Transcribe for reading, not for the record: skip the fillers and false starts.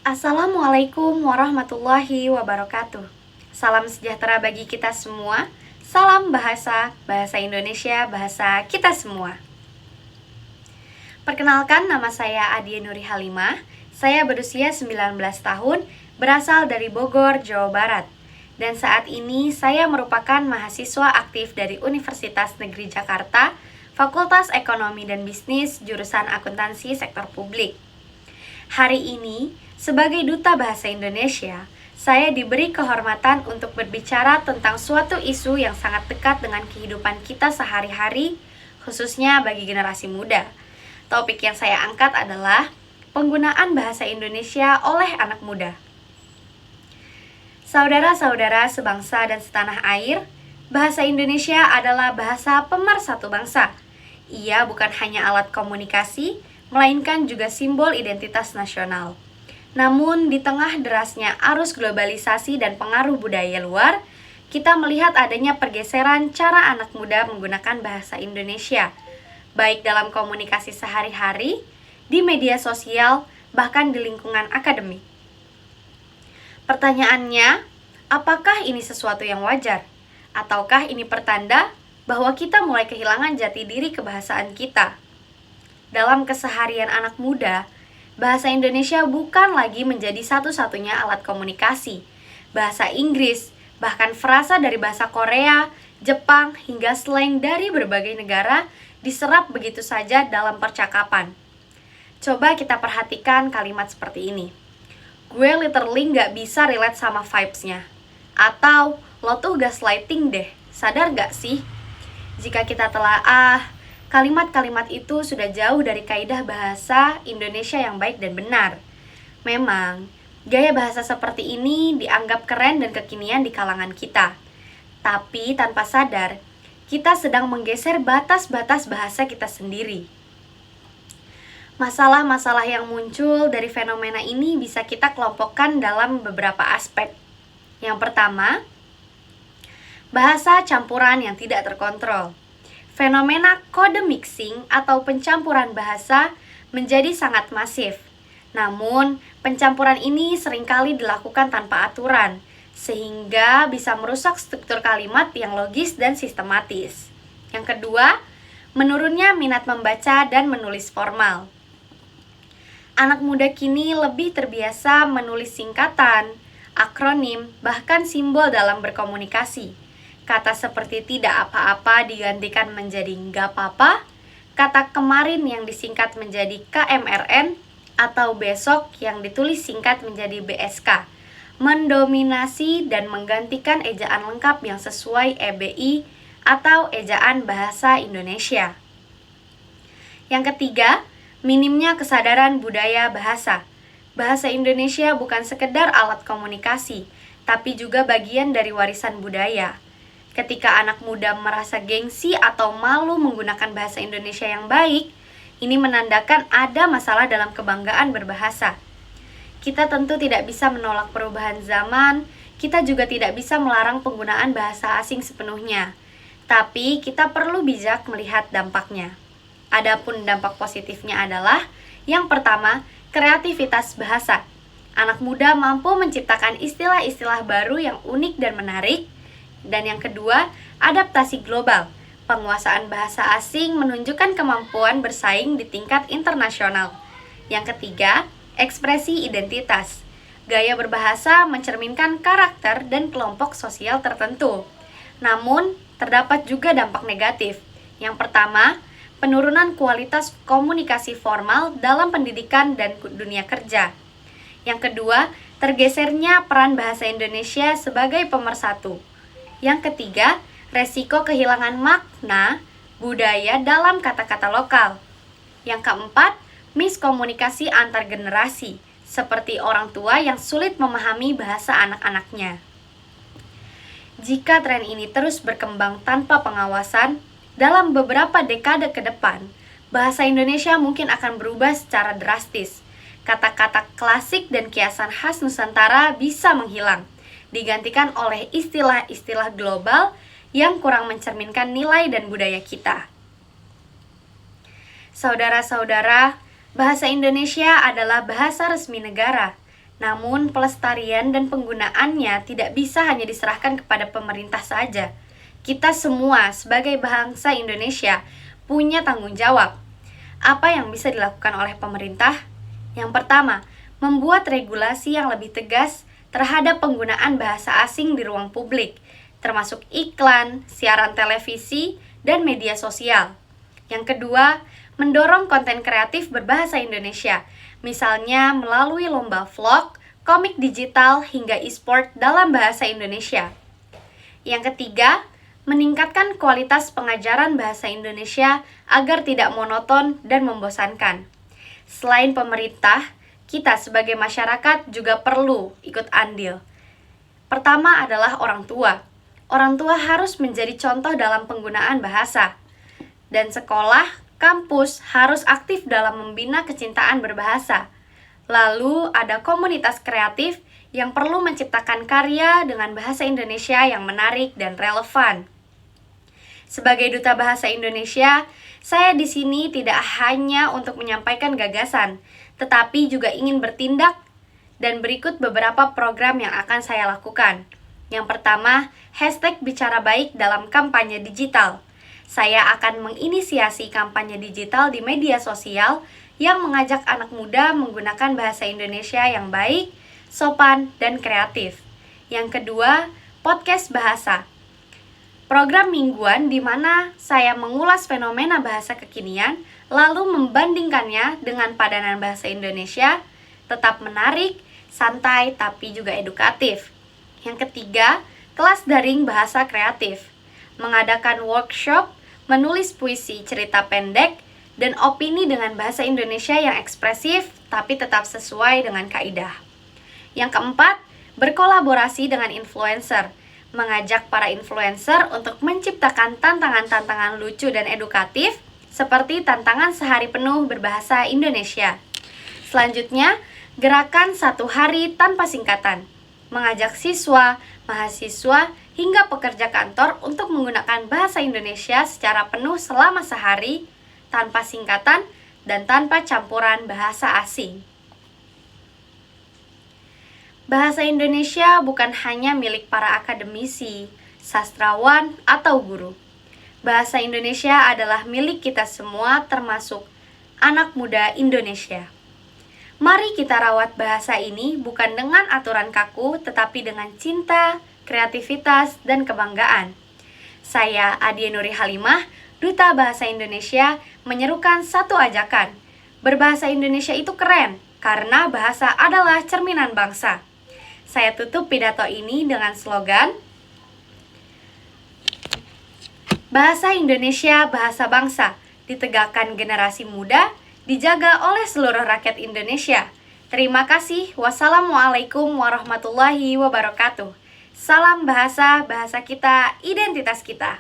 Assalamualaikum warahmatullahi wabarakatuh. Salam sejahtera bagi kita semua. Salam bahasa, bahasa Indonesia, bahasa kita semua. Perkenalkan, nama saya Adia Nuri Halimah. Saya berusia 19 tahun, berasal dari Bogor, Jawa Barat. Dan saat ini saya merupakan mahasiswa aktif dari Universitas Negeri Jakarta, Fakultas Ekonomi dan Bisnis, jurusan Akuntansi Sektor Publik. Hari ini, sebagai Duta Bahasa Indonesia, saya diberi kehormatan untuk berbicara tentang suatu isu yang sangat dekat dengan kehidupan kita sehari-hari, khususnya bagi generasi muda. Topik yang saya angkat adalah penggunaan bahasa Indonesia oleh anak muda. Saudara-saudara sebangsa dan setanah air, bahasa Indonesia adalah bahasa pemersatu bangsa. Ia bukan hanya alat komunikasi, melainkan juga simbol identitas nasional. Namun, di tengah derasnya arus globalisasi dan pengaruh budaya luar, kita melihat adanya pergeseran cara anak muda menggunakan bahasa Indonesia, baik dalam komunikasi sehari-hari, di media sosial, bahkan di lingkungan akademik. Pertanyaannya, apakah ini sesuatu yang wajar? Ataukah ini pertanda bahwa kita mulai kehilangan jati diri kebahasaan kita? Dalam keseharian anak muda, bahasa Indonesia bukan lagi menjadi satu-satunya alat komunikasi. Bahasa Inggris, bahkan frasa dari bahasa Korea, Jepang, hingga slang dari berbagai negara diserap begitu saja dalam percakapan. Coba kita perhatikan kalimat seperti ini. Gue literally gak bisa relate sama vibes-nya. Atau, lo tuh gaslighting deh, sadar gak sih? Jika kita telaah, kalimat-kalimat itu sudah jauh dari kaidah bahasa Indonesia yang baik dan benar. Memang, gaya bahasa seperti ini dianggap keren dan kekinian di kalangan kita. Tapi tanpa sadar, kita sedang menggeser batas-batas bahasa kita sendiri. Masalah-masalah yang muncul dari fenomena ini bisa kita kelompokkan dalam beberapa aspek. Yang pertama, bahasa campuran yang tidak terkontrol. Fenomena kode mixing atau pencampuran bahasa menjadi sangat masif. Namun, pencampuran ini seringkali dilakukan tanpa aturan, sehingga bisa merusak struktur kalimat yang logis dan sistematis. Yang kedua, menurunnya minat membaca dan menulis formal. Anak muda kini lebih terbiasa menulis singkatan, akronim, bahkan simbol dalam berkomunikasi. Kata seperti tidak apa-apa digantikan menjadi nggak apa-apa, kata kemarin yang disingkat menjadi KMRN, atau besok yang ditulis singkat menjadi BSK, mendominasi dan menggantikan ejaan lengkap yang sesuai EBI atau ejaan bahasa Indonesia. Yang ketiga, minimnya kesadaran budaya bahasa. Bahasa Indonesia bukan sekedar alat komunikasi, tapi juga bagian dari warisan budaya. Ketika anak muda merasa gengsi atau malu menggunakan bahasa Indonesia yang baik, ini menandakan ada masalah dalam kebanggaan berbahasa. Kita tentu tidak bisa menolak perubahan zaman, kita juga tidak bisa melarang penggunaan bahasa asing sepenuhnya. Tapi kita perlu bijak melihat dampaknya. Adapun dampak positifnya adalah, yang pertama, kreativitas bahasa. Anak muda mampu menciptakan istilah-istilah baru yang unik dan menarik. Dan yang kedua, adaptasi global. Penguasaan bahasa asing menunjukkan kemampuan bersaing di tingkat internasional. Yang ketiga, ekspresi identitas. Gaya berbahasa mencerminkan karakter dan kelompok sosial tertentu. Namun, terdapat juga dampak negatif. Yang pertama, penurunan kualitas komunikasi formal dalam pendidikan dan dunia kerja. Yang kedua, tergesernya peran bahasa Indonesia sebagai pemersatu. Yang ketiga, resiko kehilangan makna budaya dalam kata-kata lokal. Yang keempat, miskomunikasi antar generasi, seperti orang tua yang sulit memahami bahasa anak-anaknya. Jika tren ini terus berkembang tanpa pengawasan, dalam beberapa dekade ke depan, bahasa Indonesia mungkin akan berubah secara drastis. Kata-kata klasik dan kiasan khas Nusantara bisa menghilang, digantikan oleh istilah-istilah global yang kurang mencerminkan nilai dan budaya kita. Saudara-saudara, bahasa Indonesia adalah bahasa resmi negara. Namun, pelestarian dan penggunaannya tidak bisa hanya diserahkan kepada pemerintah saja. Kita semua sebagai bangsa Indonesia punya tanggung jawab. Apa yang bisa dilakukan oleh pemerintah? Yang pertama, membuat regulasi yang lebih tegas terhadap penggunaan bahasa asing di ruang publik, termasuk iklan, siaran televisi, dan media sosial. Yang kedua, mendorong konten kreatif berbahasa Indonesia, misalnya melalui lomba vlog, komik digital, hingga e-sport dalam bahasa Indonesia. Yang ketiga, meningkatkan kualitas pengajaran bahasa Indonesia agar tidak monoton dan membosankan. Selain pemerintah, kita sebagai masyarakat juga perlu ikut andil. Pertama adalah orang tua. Orang tua harus menjadi contoh dalam penggunaan bahasa. Dan sekolah, kampus harus aktif dalam membina kecintaan berbahasa. Lalu ada komunitas kreatif yang perlu menciptakan karya dengan bahasa Indonesia yang menarik dan relevan. Sebagai duta bahasa Indonesia, saya di sini tidak hanya untuk menyampaikan gagasan, tetapi juga ingin bertindak, dan berikut beberapa program yang akan saya lakukan. Yang pertama, #bicara baik dalam kampanye digital. Saya akan menginisiasi kampanye digital di media sosial yang mengajak anak muda menggunakan bahasa Indonesia yang baik, sopan, dan kreatif. Yang kedua, podcast bahasa. Program mingguan di mana saya mengulas fenomena bahasa kekinian, lalu membandingkannya dengan padanan bahasa Indonesia, tetap menarik, santai, tapi juga edukatif. Yang ketiga, kelas daring bahasa kreatif. Mengadakan workshop, menulis puisi cerita pendek, dan opini dengan bahasa Indonesia yang ekspresif, tapi tetap sesuai dengan kaidah. Yang keempat, berkolaborasi dengan influencer. Mengajak para influencer untuk menciptakan tantangan-tantangan lucu dan edukatif, seperti tantangan sehari penuh berbahasa Indonesia. Selanjutnya, gerakan 1 hari tanpa singkatan. Mengajak siswa, mahasiswa, hingga pekerja kantor untuk menggunakan bahasa Indonesia secara penuh selama sehari, tanpa singkatan, dan tanpa campuran bahasa asing. Bahasa Indonesia bukan hanya milik para akademisi, sastrawan, atau guru. Bahasa Indonesia adalah milik kita semua, termasuk anak muda Indonesia. Mari kita rawat bahasa ini bukan dengan aturan kaku, tetapi dengan cinta, kreativitas, dan kebanggaan. Saya Adia Nuri Halimah, Duta Bahasa Indonesia, menyerukan satu ajakan. Berbahasa Indonesia itu keren, karena bahasa adalah cerminan bangsa. Saya tutup pidato ini dengan slogan, Bahasa Indonesia, bahasa bangsa, ditegakkan generasi muda, dijaga oleh seluruh rakyat Indonesia. Terima kasih. Wassalamualaikum warahmatullahi wabarakatuh. Salam bahasa, bahasa kita, identitas kita.